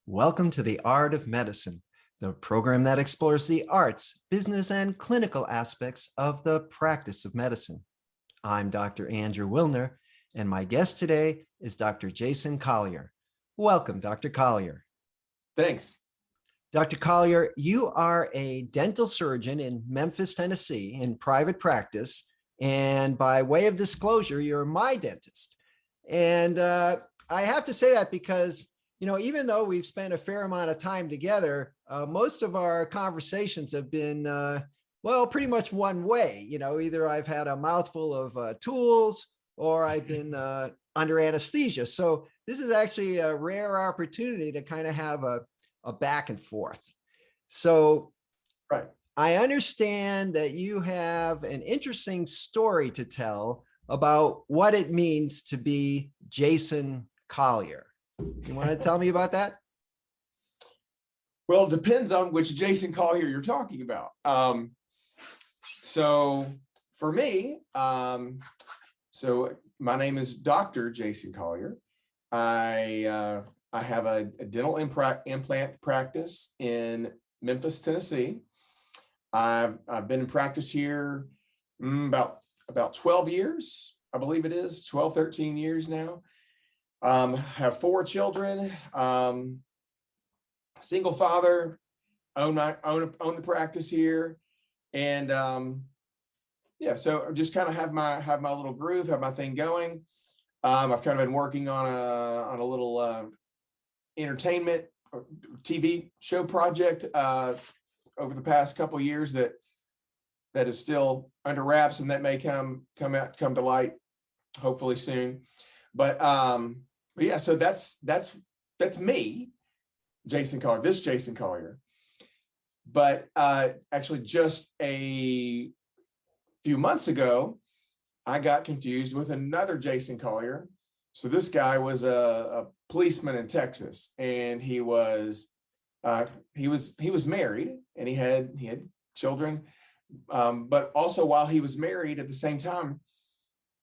Welcome to The Art of Medicine, the program that explores the arts, business, and clinical aspects of the practice of medicine. I'm Dr. Andrew Wilner, and my guest today is Dr. Jason Collier. Welcome, Dr. Collier. Thanks. Dr. Collier, you are a dental surgeon in Memphis, Tennessee, in private practice. And by way of disclosure, you're my dentist. And I have to say that because even though we've spent a fair amount of time together, most of our conversations have been, pretty much one way. Either I've had a mouthful of tools or I've been under anesthesia. So this is actually a rare opportunity to kind of have a back and forth. So right. I understand that you have an interesting story to tell about what it means to be Jason Collier. You want to tell me about that? Well, it depends on which Jason Collier you're talking about. So for me, so my name is Dr. Jason Collier. I have a dental implant practice in Memphis, Tennessee. I've been in practice here about 12 years, I believe it is, 12, 13 years now. Have 4 children, single father, own the practice here. And so I just kind of have my little groove, have my thing going. I've kind of been working on a little entertainment or TV show project over the past couple of years that is still under wraps, and that may come to light hopefully soon. But yeah, so that's me, Jason Collier, this Jason Collier. But actually just a few months ago, I got confused with another Jason Collier. So this guy was a policeman in Texas, and he was married, and he had children. But also while he was married, at the same time,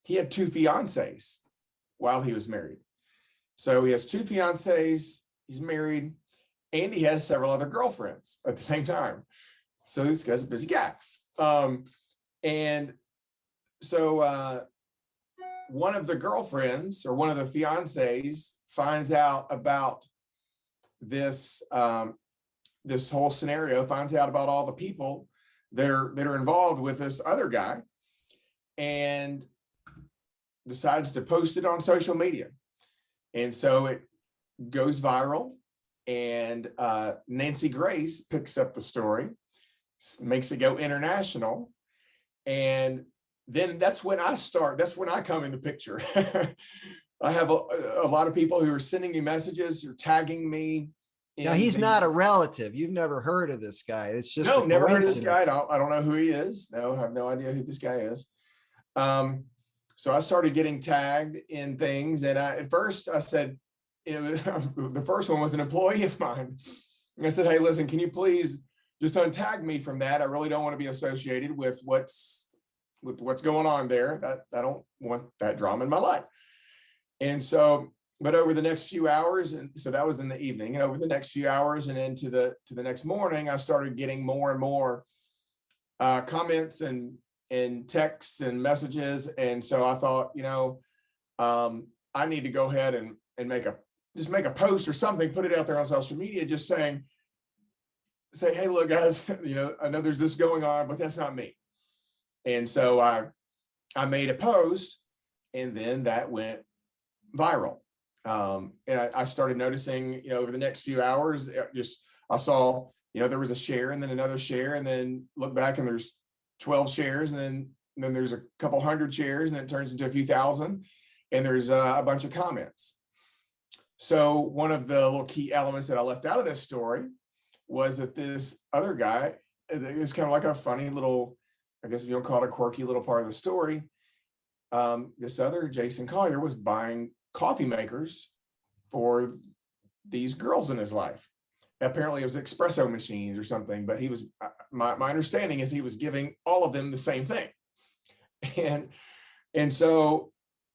he had 2 fiancées while he was married. So he has 2 fiancées, he's married, and he has several other girlfriends at the same time. So this guy's a busy guy. And so one of the girlfriends, or one of the fiancées, finds out about this this whole scenario, finds out about all the people that are involved with this other guy, and decides to post it on social media. And so it goes viral, and Nancy Grace picks up the story, makes it go international. And then that's when I come in the picture. I have a lot of people who are sending me messages or tagging me. Now, he's not a relative. You've never heard of this guy. It's just no, never heard of this guy. I don't know who he is. No, I have no idea who this guy is. So I started getting tagged in things, and at first I said, the first one was an employee of mine. And I said, hey, listen, can you please just untag me from that? I really don't want to be associated with what's going on there. I don't want that drama in my life. And so, but over the next few hours, and so that was in the evening, and over the next few hours and into the next morning, I started getting more and more comments and texts and messages. And so I thought, I need to go ahead and make a post or something, put it out there on social media, just say, hey, look, guys, I know there's this going on, but that's not me. And so I made a post, and then that went viral. And I started noticing, over the next few hours, I saw, there was a share, and then another share, and then look back and there's 12 shares, and then there's a couple hundred shares, and it turns into a few thousand, and there's a bunch of comments. So one of the little key elements that I left out of this story was that this other guy, is kind of like a funny little, I guess if you don't call it a quirky little part of the story, this other Jason Collier was buying coffee makers for these girls in his life. Apparently it was espresso machines or something, but he was, my understanding is he was giving all of them the same thing. And so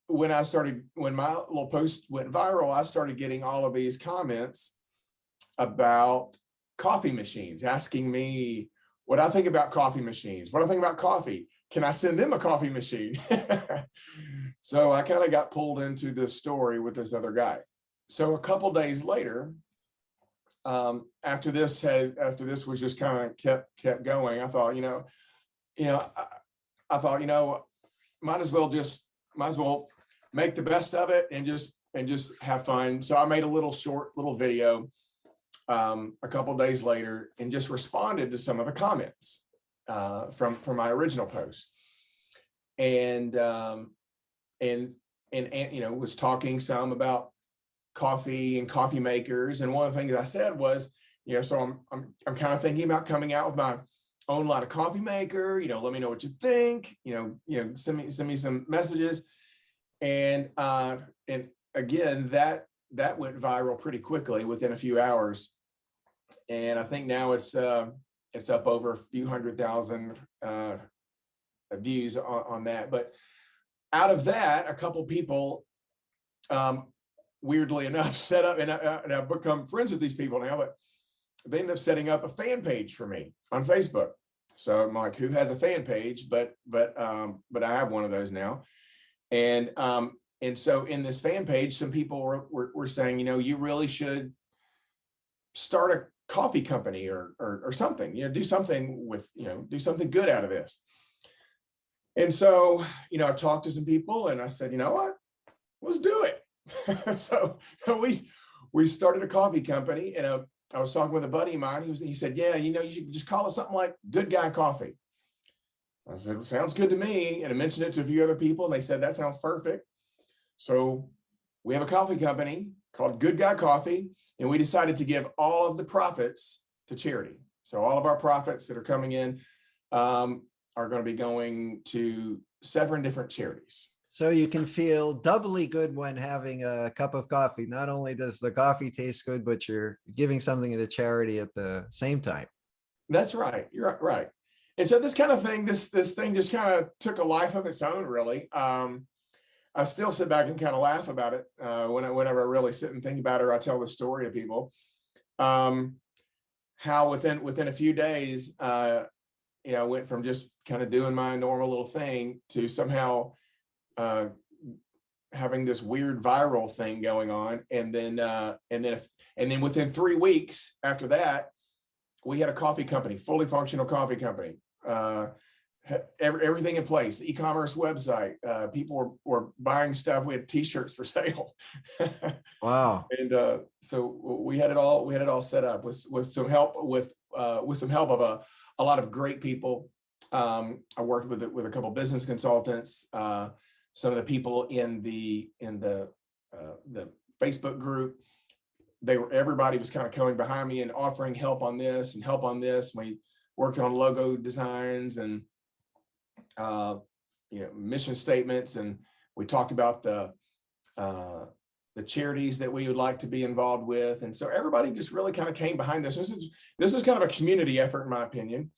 when my little post went viral, I started getting all of these comments about coffee machines, asking me what I think about coffee machines, what I think about coffee. Can I send them a coffee machine? So I kind of got pulled into this story with this other guy. So a couple days later, after this was just kind of kept going, I thought, I thought, might as well make the best of it and just have fun. So I made a short video a couple days later and just responded to some of the comments from my original post, and was talking some about coffee and coffee makers. And one of the things I said was, so I'm kind of thinking about coming out with my own line of coffee maker. Let me know what you think. Send me some messages. And again, that went viral pretty quickly within a few hours. And I think now it's up over a few 100,000 views on that. But out of that, a couple people, weirdly enough, set up, and I've become friends with these people now, but they ended up setting up a fan page for me on Facebook. So I'm like, who has a fan page? But I have one of those now. And so in this fan page, some people were saying, you really should start a coffee company or something, do something do something good out of this. And so, I talked to some people and I said, you know what, let's do it. So we started a coffee company, and I was talking with a buddy of mine. He said, yeah, you should just call it something like GoodGuy Coffee. I said, well, sounds good to me. And I mentioned it to a few other people, and they said, that sounds perfect. So we have a coffee company called GoodGuy Coffee, and we decided to give all of the profits to charity. So all of our profits that are coming in are going to be going to 7 different charities. So you can feel doubly good when having a cup of coffee. Not only does the coffee taste good, but you're giving something to charity at the same time. That's right. You're right. And so this kind of thing, this thing just kind of took a life of its own, really. I still sit back and kind of laugh about it whenever I really sit and think about it, or I tell the story to people. How within a few days, I went from just kind of doing my normal little thing to somehow having this weird viral thing going on, and then within 3 weeks after that, we had a coffee company, fully functional coffee company. Everything in place, e-commerce website. People were buying stuff. We had T-shirts for sale. Wow! And so we had it all set up with some help of a lot of great people. I worked with a couple business consultants. Some of the people in the Facebook group. Everybody was kind of coming behind me and offering help on this and help on this. We worked on logo designs and mission statements, and we talked about the charities that we would like to be involved with. And so everybody just really kind of came behind this. This is kind of a community effort, in my opinion.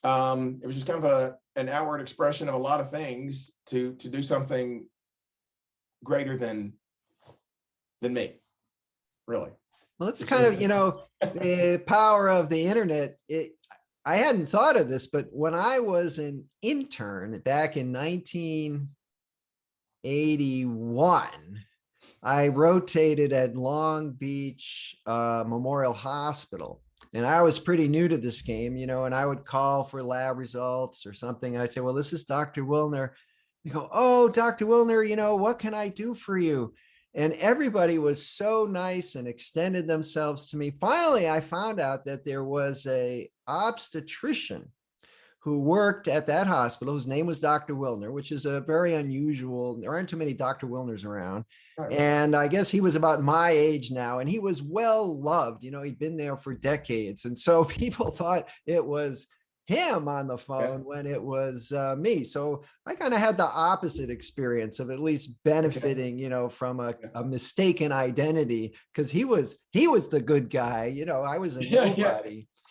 It was just kind of an outward expression of a lot of things to do something greater than me, really. Well, it's kind of, the power of the internet. I hadn't thought of this, but when I was an intern back in 1981, I rotated at Long Beach Memorial Hospital. And I was pretty new to this game, and I would call for lab results or something. And I'd say, well, this is Dr. Wilner. They go, oh, Dr. Wilner, what can I do for you? And everybody was so nice and extended themselves to me. Finally, I found out that there was a obstetrician who worked at that hospital, whose name was Dr. Wilner, which is a very unusual. There aren't too many Dr. Wilners around. Right. And I guess he was about my age now, and he was well loved. He'd been there for decades. And so people thought it was him on the phone when it was me. So I kind of had the opposite experience of at least benefiting, from a mistaken identity, because he was the good guy. I was a nobody. Yeah.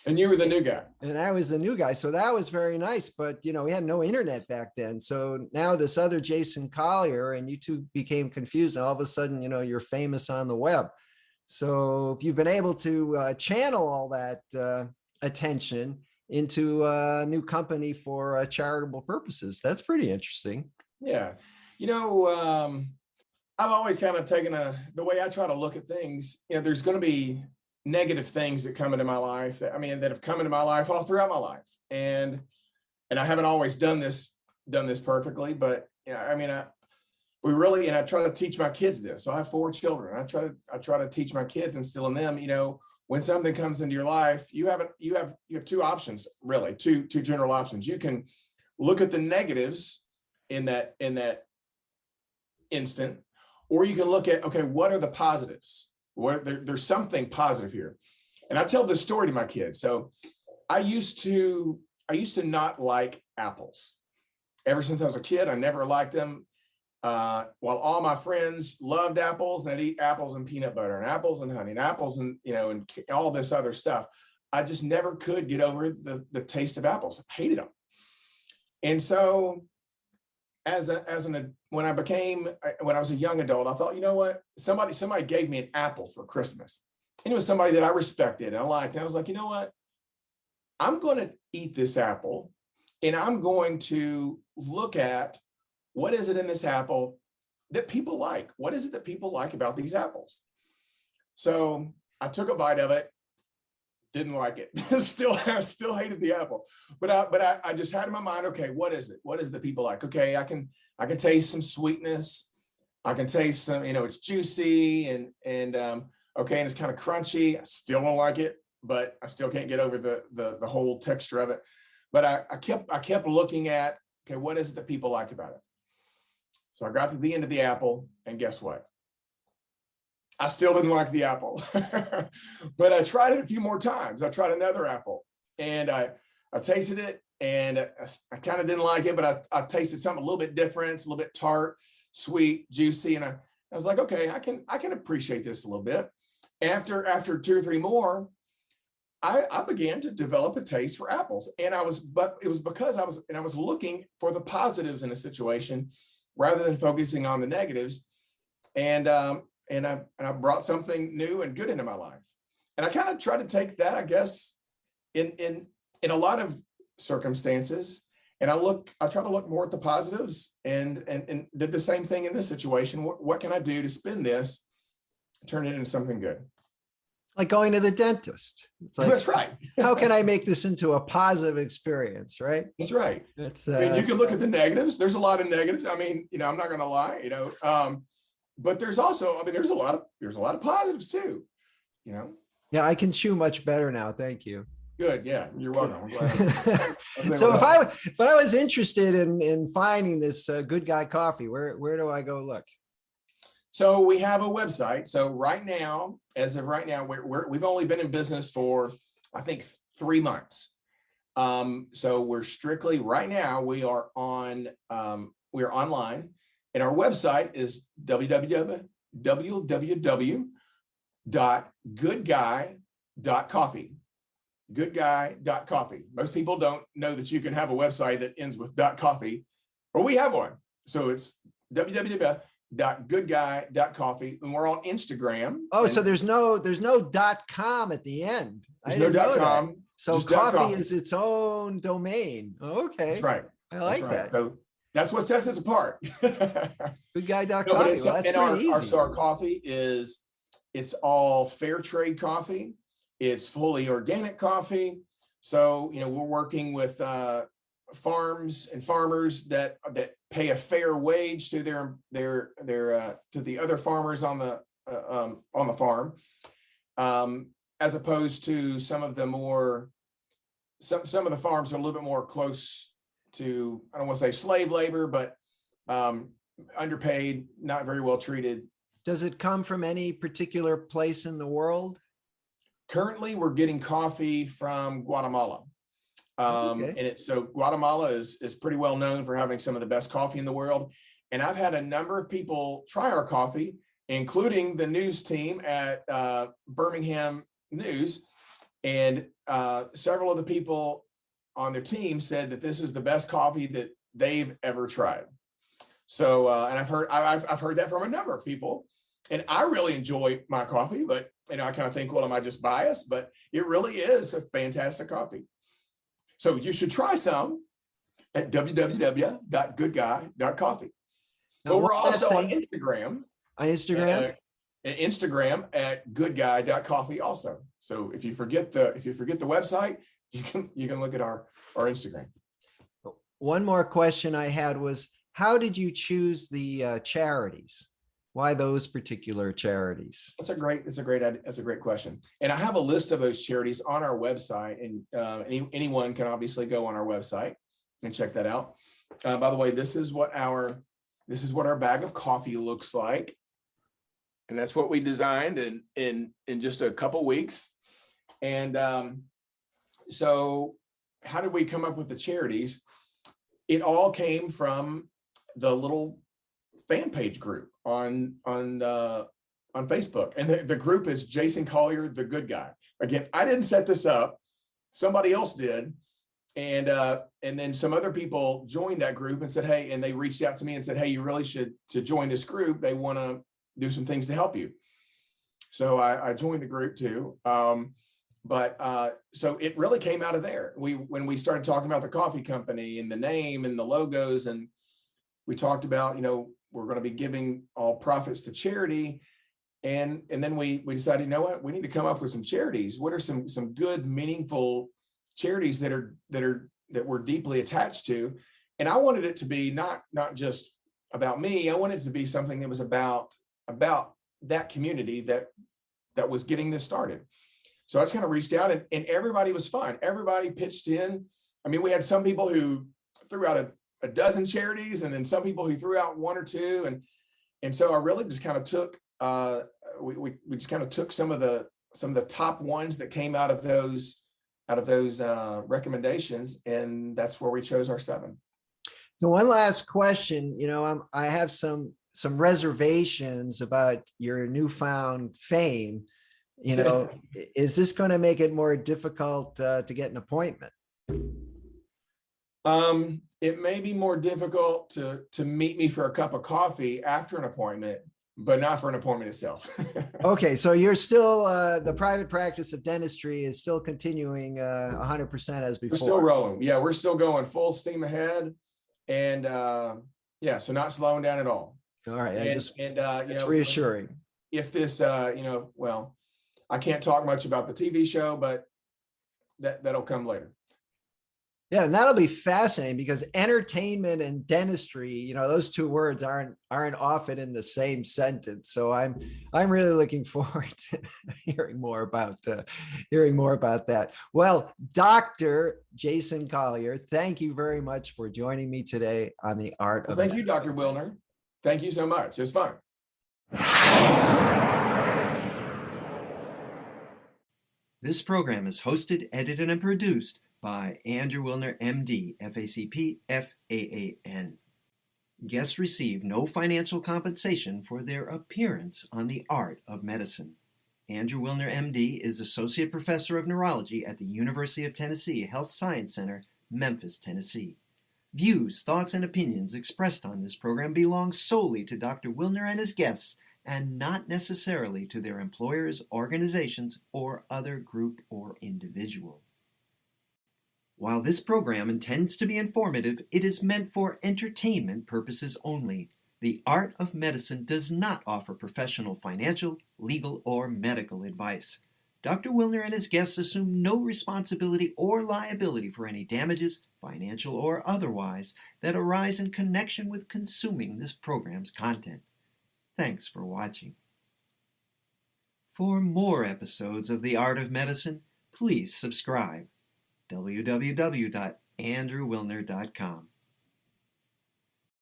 And you were the new guy. And I was the new guy. So that was very nice. But, we had no internet back then. So now this other Jason Collier, and you two became confused. And all of a sudden, you're famous on the web. So you've been able to channel all that attention into a new company for charitable purposes. That's pretty interesting. Yeah. You know, I've always kind of taken the way I try to look at things, you know, there's going to be negative things that come into my life that have come into my life all throughout my life. And I haven't always done this perfectly, but yeah, I mean, I try to teach my kids this. So I have 4 children. I try to teach my kids, instill in them, you know, when something comes into your life, you have 2 options, really, two general options. You can look at the negatives in that instant, or you can look at, okay, what are the positives? There's something positive here. And I tell this story to my kids. So I used to not like apples. Ever since I was a kid, I never liked them. While all my friends loved apples, and they'd eat apples and peanut butter and apples and honey and apples and, you know, and all this other stuff, I just never could get over the taste of apples. I hated them. And so when I was a young adult, I thought, you know what, somebody gave me an apple for Christmas, and it was somebody that I respected and I liked. And I was like, you know what, I'm going to eat this apple, and I'm going to look at what is it in this apple that people like. What is it that people like about these apples? So I took a bite of it, didn't like it. still hated the apple, but I just had in my mind, okay, what is it? What is the people like? Okay, I can taste some sweetness. I can taste some, you know, it's juicy and okay, and it's kind of crunchy. I still don't like it, but I still can't get over the whole texture of it. But I kept looking at, okay, what is it that people like about it? So I got to the end of the apple, and guess what? I still didn't like the apple, but I tried it a few more times. I tried another apple, and I tasted it, and I kind of didn't like it, but I tasted something a little bit different. It's a little bit tart, sweet, juicy, and I was like, okay, I can appreciate this a little bit. After 2 or 3 more, I began to develop a taste for apples, but it was because I was looking for the positives in a situation rather than focusing on the negatives, and I brought something new and good into my life. And I kind of try to take that, I guess, in a lot of circumstances, and I try to look more at the positives, and did the same thing in this situation. What can I do to spin this, turn it into something good? Like going to the dentist. It's like, that's right. How can I make this into a positive experience, right? That's right. It's I mean, you can look at the negatives. There's a lot of negatives. I mean, you know, I'm not going to lie, you know, but there's also, I mean, there's a lot of positives too, you know. Yeah, I can chew much better now. Thank you. Good. Yeah, you're welcome. I'm glad. So if I was interested in finding this Good Guy Coffee, where do I go look? So we have a website. So as of right now, we've only been in business for, I think, 3 months. So we're strictly right now, we are online, and our website is www.goodguy.coffee. Goodguy.coffee. Most people don't know that you can have a website that ends with .coffee, but we have one. So it's www.goodguy.coffee, and we're on Instagram. Oh, so there's no .com at the end. There's no .com. So coffee is its own domain. Okay. That's right. I like that. So that's what sets us apart. Goodguy.coffee. Well, that's pretty easy. So our coffee it's all fair trade coffee. It's fully organic coffee. So, you know, we're working with farms and farmers that pay a fair wage to their to the other farmers on the farm, as opposed to some of the farms are a little bit more close to, I don't want to say slave labor, but underpaid, not very well treated. Does it come from any particular place in the world? Currently, we're getting coffee from Guatemala. So Guatemala is pretty well known for having some of the best coffee in the world. And I've had a number of people try our coffee, including the news team at Birmingham News. And several of the people on their team said that this is the best coffee that they've ever tried. So, and I've heard that from a number of people. And I really enjoy my coffee, but I kind of think, well, am I just biased? But it really is a fantastic coffee. So you should try some at www.goodguy.coffee. But we're also on Instagram. On Instagram? Instagram at goodguy.coffee also. So if you forget the website, you can look at our Instagram. One more question I had was, how did you choose the charities? Why those particular charities? That's a great question. And I have a list of those charities on our website, and anyone can obviously go on our website and check that out. By the way, this is what our bag of coffee looks like. And that's what we designed in just a couple weeks. And so how did we come up with the charities? It all came from the little fan page group on Facebook. And the group is Jason Collier, the Good Guy. Again, I didn't set this up. Somebody else did. And then some other people joined that group and said, hey, and they reached out to me and said, hey, you really should to join this group. They want to do some things to help you. So I joined the group too. So it really came out of there. When we started talking about the coffee company and the name and the logos, and we talked about, we're going to be giving all profits to charity. And then we decided, you know what, we need to come up with some charities. What are some good, meaningful charities that we're deeply attached to? And I wanted it to be not just about me. I wanted it to be something that was about that community that was getting this started. So I just kind of reached out, and everybody was fine. Everybody pitched in. I mean, we had some people who threw out a dozen charities, and then some people who threw out one or two. And so I really just kind of took, we just kind of took some of the top ones that came out of those recommendations. And that's where we chose our 7. So one last question, I have some reservations about your newfound fame. Is this going to make it more difficult to get an appointment? It may be more difficult to meet me for a cup of coffee after an appointment, but not for an appointment itself. Okay, so you're still the private practice of dentistry is still continuing 100% as before. We're still rolling. Yeah, we're still going full steam ahead, and so not slowing down at all. All right, it's reassuring. If this, well, I can't talk much about the TV show, but that'll come later. Yeah, and that'll be fascinating because entertainment and dentistry, those two words aren't often in the same sentence. So I'm really looking forward to hearing more about that. Well, Dr. Jason Collier, thank you very much for joining me today on The Art of Medicine. Thank you, Dr. Wilner. Thank you so much. It was fun. This program is hosted, edited, and produced by Andrew Wilner, MD, FACP, FAAN. Guests receive no financial compensation for their appearance on The Art of Medicine. Andrew Wilner, MD, is Associate Professor of Neurology at the University of Tennessee Health Science Center, Memphis, Tennessee. Views, thoughts, and opinions expressed on this program belong solely to Dr. Wilner and his guests and not necessarily to their employers, organizations, or other group or individual. While this program intends to be informative, it is meant for entertainment purposes only. The Art of Medicine does not offer professional financial, legal, or medical advice. Dr. Wilner and his guests assume no responsibility or liability for any damages, financial or otherwise, that arise in connection with consuming this program's content. Thanks for watching. For more episodes of The Art of Medicine, please subscribe. www.andrewwilner.com